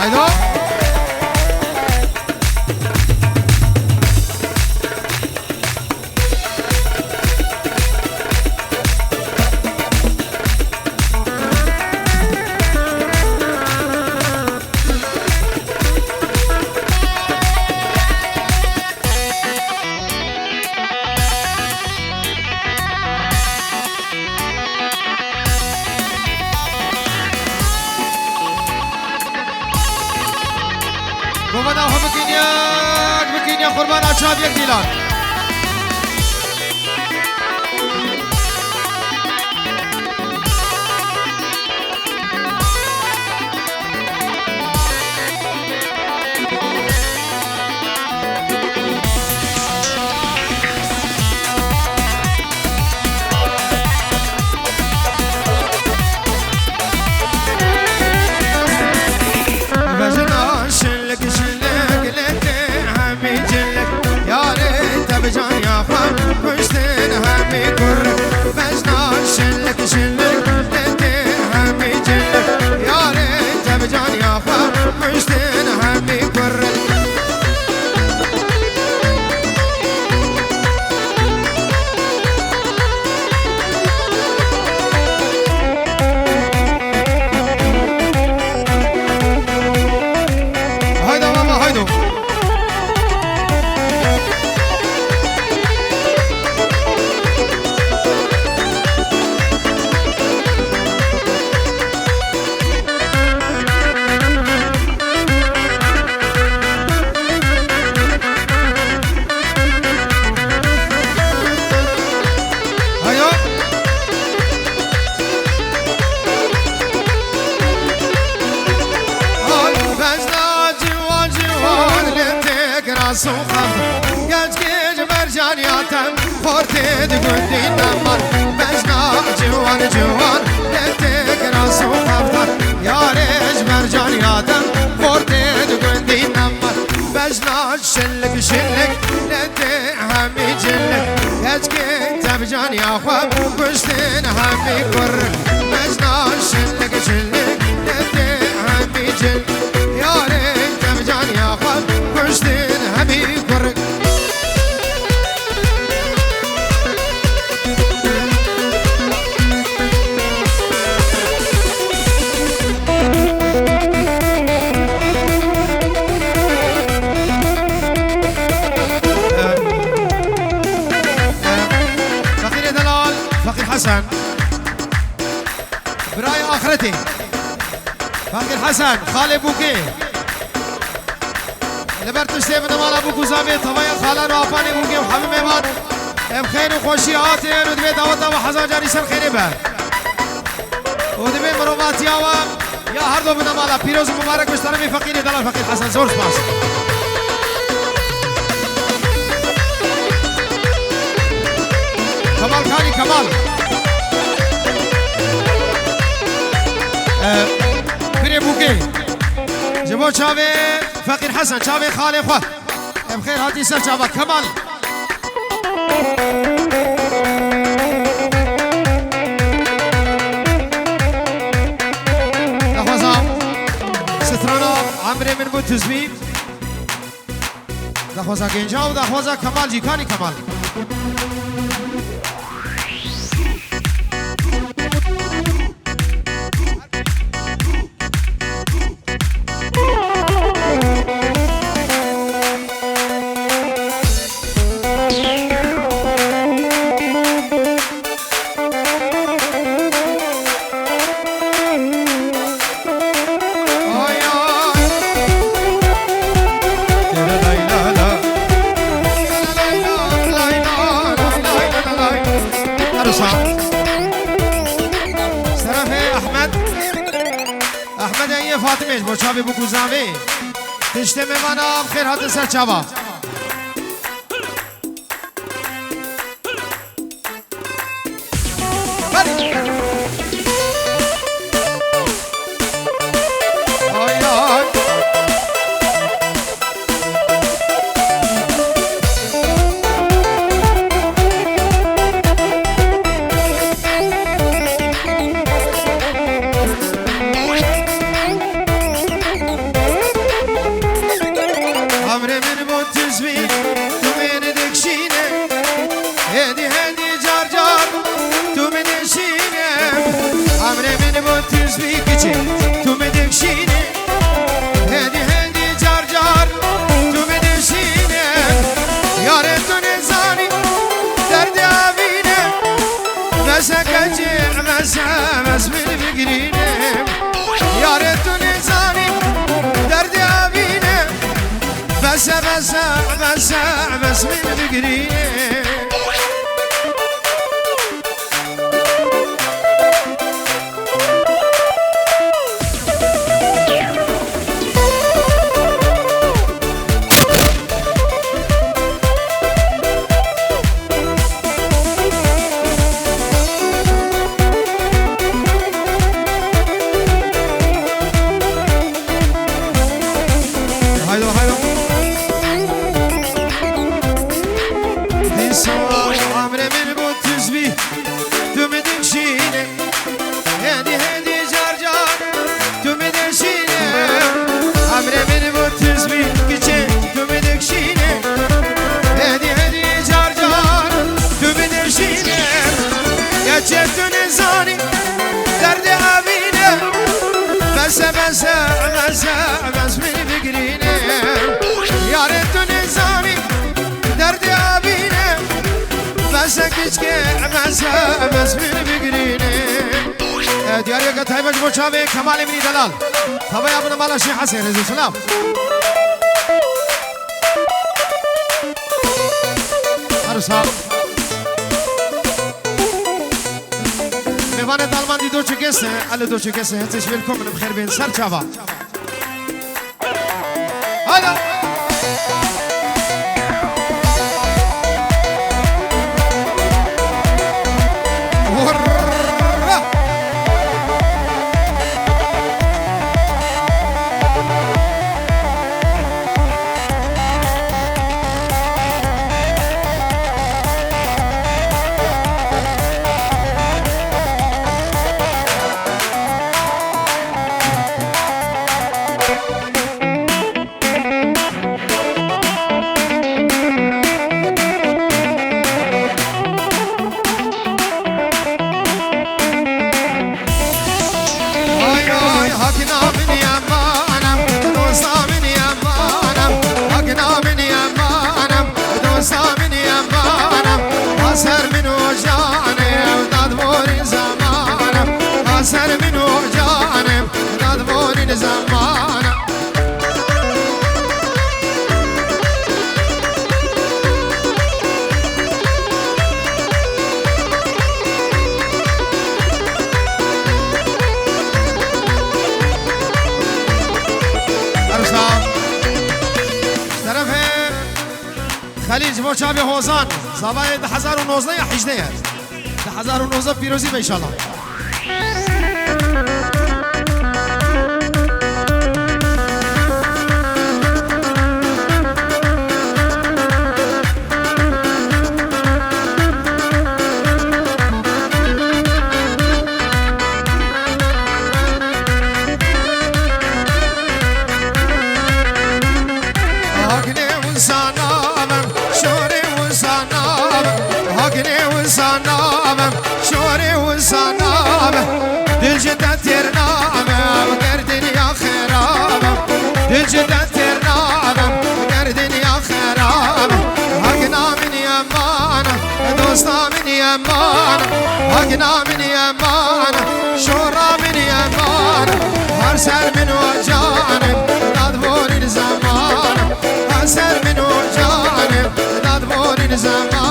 هيدا قربان آشاب یک دیلان حسن براي آخرتي فقير حسن خالي بوكي لبرتش تيبنا مال ابوكو زامي طبعا خالان واباني بوكي وحبيب ميمان بخير وخوشي هاتين ودبي دعوتا وحزا جاري سر خيري به ودبي مروماتي آوام يا هردو بنا مالا پیروز مبارك بشترمي فقيري دلال فقير حسن زور سپاس كمال خاني كمال بری بوکی جبو چاوه فقیر حسن چاوه خاله خواه بخیر هاتی سر چاوه کمال دخوازم سترانا عمره من بود تزوی دخوازا گنجا و دخوازا کمال جیکانی کمال فاطمه با چاوی بکو زاوی تشت میمانم خیر هات سر چاوا بس من بقريني بس من بقريني يا ريت نزاني درد أبيني بس كشكي بس من بقريني دياري قد هاي مجموع شابي كمال مني دلال طبعا يا ابن مالا شيخ حسين رزي سلام أرسال مهمان دالمان دي دو چکسه اله دو چکسه هستش ویلکوم من بخیر بین سر چاوا هلا خلیج و چابی حوزان سوای 2019 یا 18 2019 پیروزی به انشالله جدا ترنامم گردن یا خرابم دل جدا ترنامم گردن یا خرابم حقنا من یمانم دوستا من یمانم حقنا من یمانم شورا من یمانم هر سر من و جانم داد بورین زمانم هر سر من و جانم داد بورین زمانم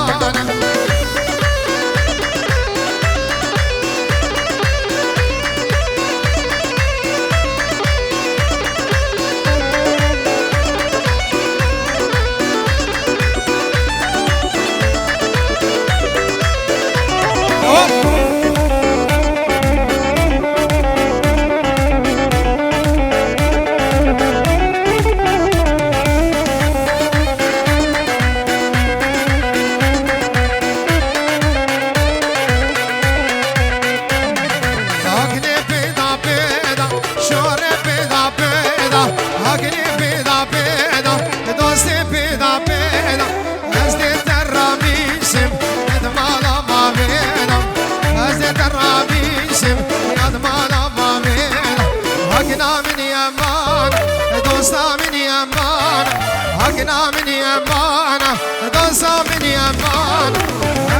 حقنا من يمانا دوسا من يمانا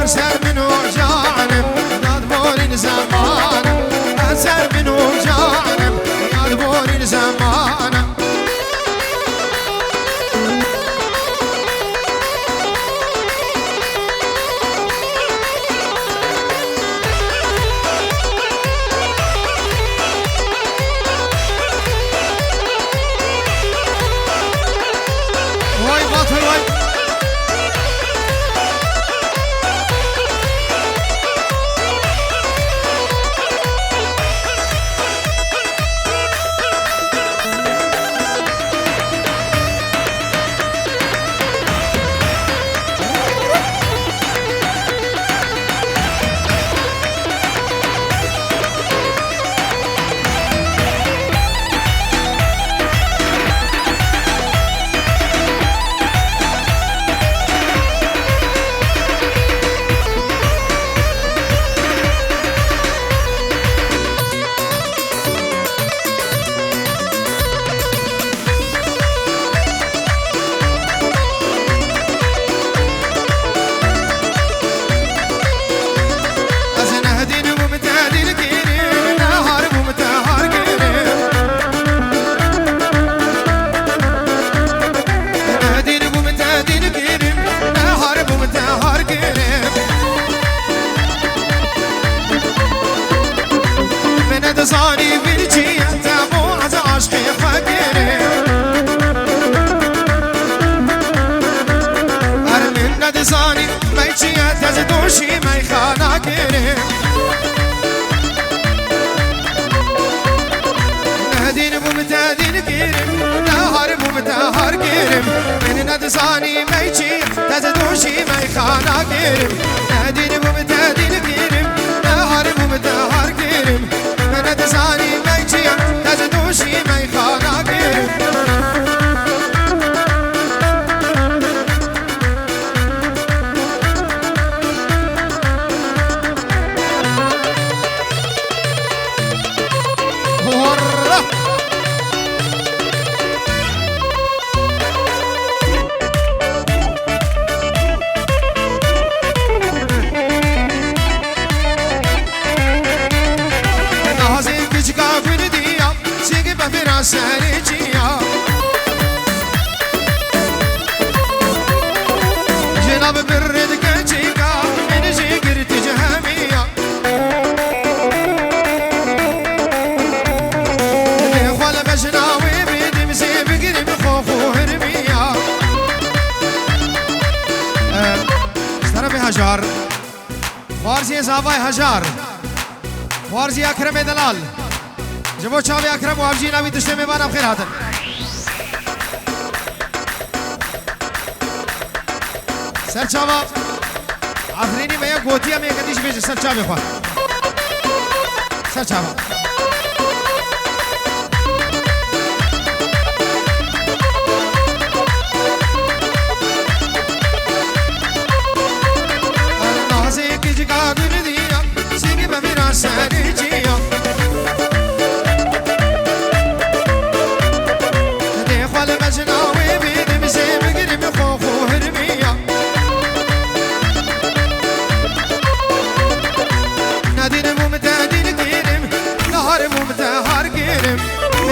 أرسل من وجانب نادبورين زمانا أرسل من وجانب نادبورين زمانا girim Nahar bu mütehar girim Beni ne dizani meyçi Tezeduşi meykhana girim Nedini bu mütedil girim Nahar bu mütehar girim Beni ne dizani meyçi Tezeduşi meykhana girim سريجيا جناب برد كجيكا من جيكر تجهميا بيخوال بجناوي بيدي مسي بقري بخوفو هرميا اشترى هجار فارزي زافاي هجار فارزي أكرم دلال جبو چاوی اکرم و افجی ناوی دشته میبانم خیر هاتن سر چاوا آخرینی میا گوتی هم یک دیش بیشه سر چاوی خواه سر چاوا نازی کجی کادر دیا سینگی بمیرا سری جیا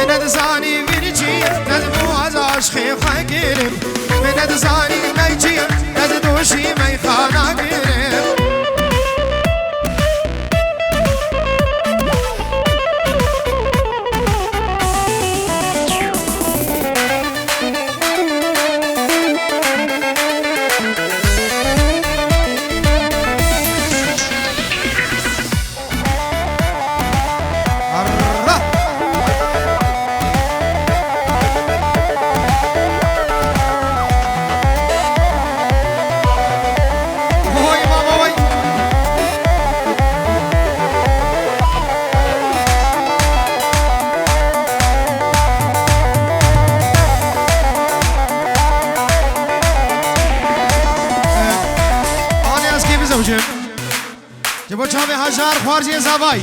من دزانی ویرچی ندمو از عشقی خواهی گیرم من دزانی میچی ندوشی می خانه گیرم جبو چاوی هزار خارجی زوای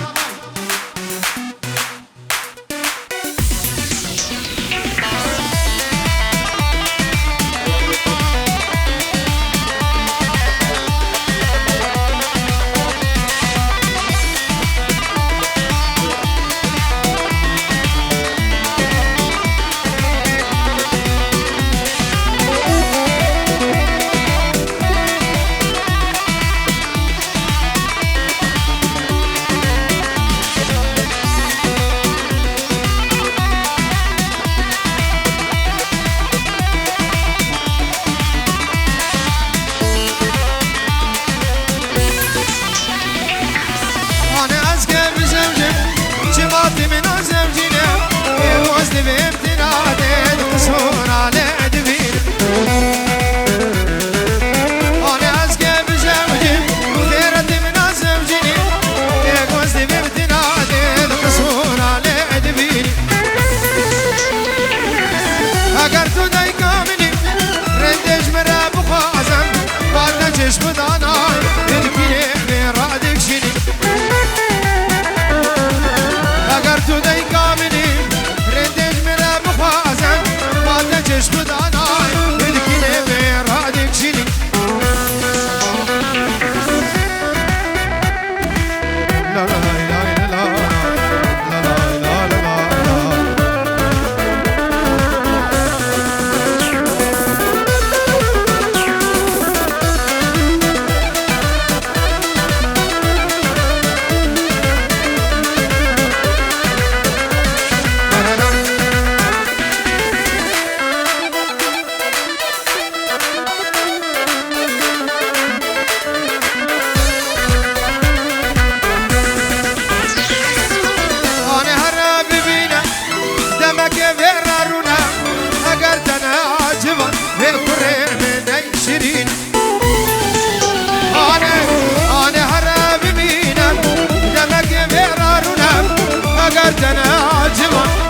تناجما